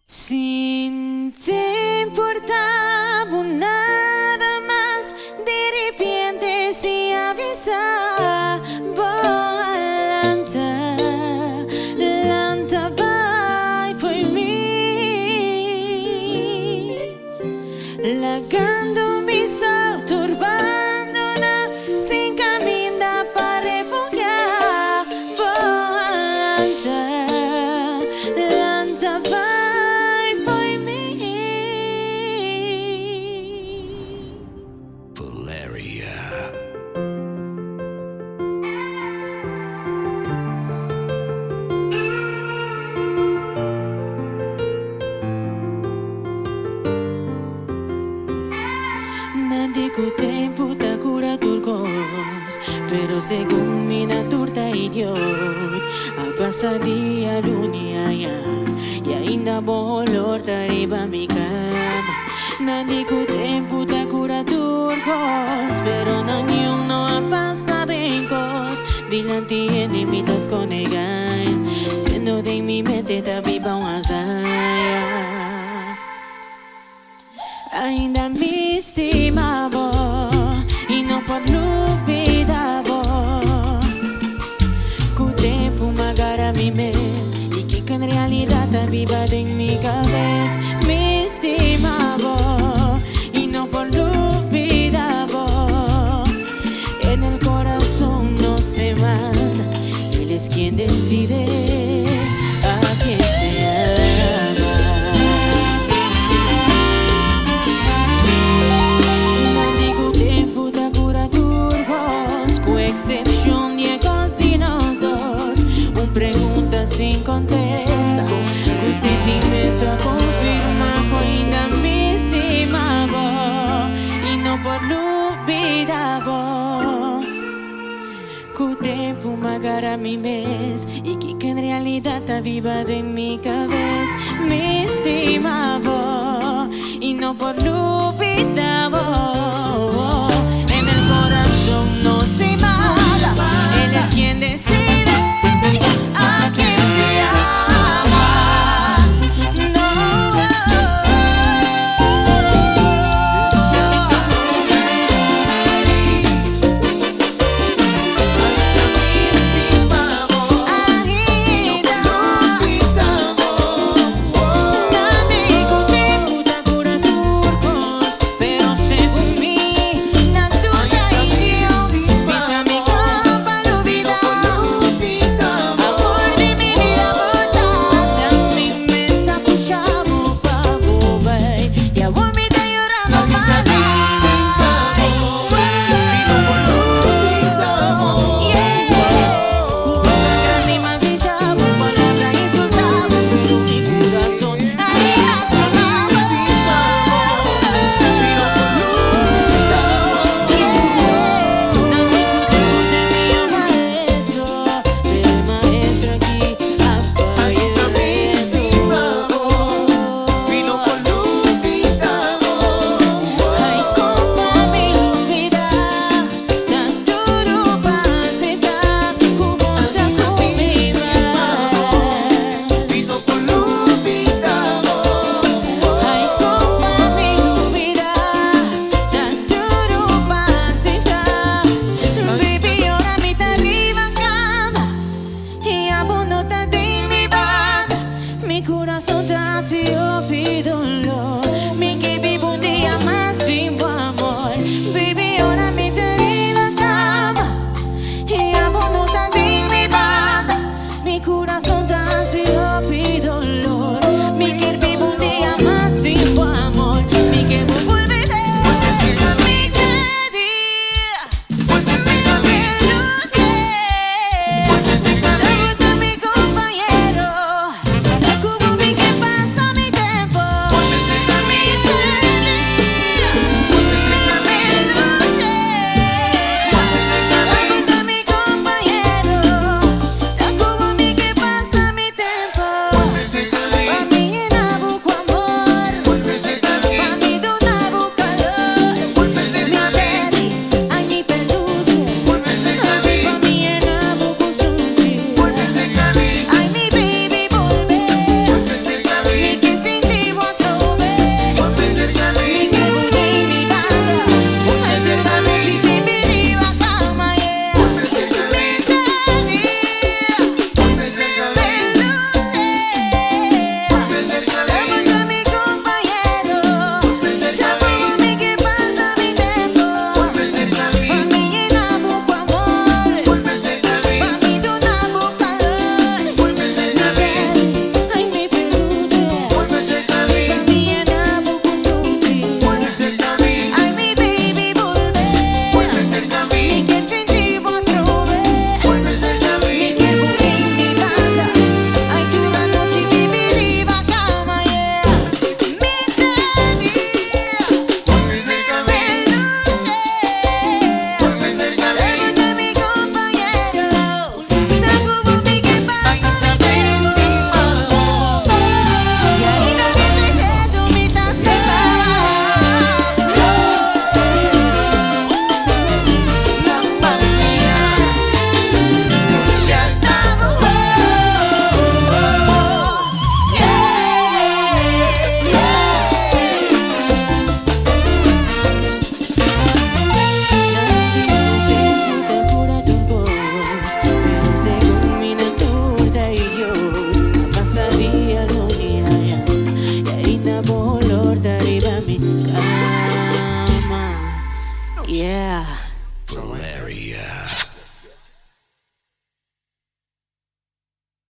Sin te importaba nada más, de repente se avisaba lanta vai foi mí, lagando mi sol, turbándola, sin camino para refugiar, lanta vai foi mí. Valeria. Nandico tempo ta cura turcos, pero según mi naturta idiot, a passar dia lunia e ainda bolor ta arriba mi cama. Nandico tempo ta cura turcos, pero nenhum não a passa bencos. Dilante de mim tas conegai, sendo de mi mente ta viva azaia. Ainda me estimava e não pode duvidar que o tempo magara me mês e que em realidade a viva em minha cabeça. Me estimava e não pode duvidar, en el corazón no se manda, él es quien decide a quien se ama. Excepción llegos de nós dos, pergunta sem contesta, o sentimento a confirmar que ainda me estimava e não pode duvidar que o tempo magara mi mês e que em realidade a viva de minha cabeça. Me estimava e não pode duvidar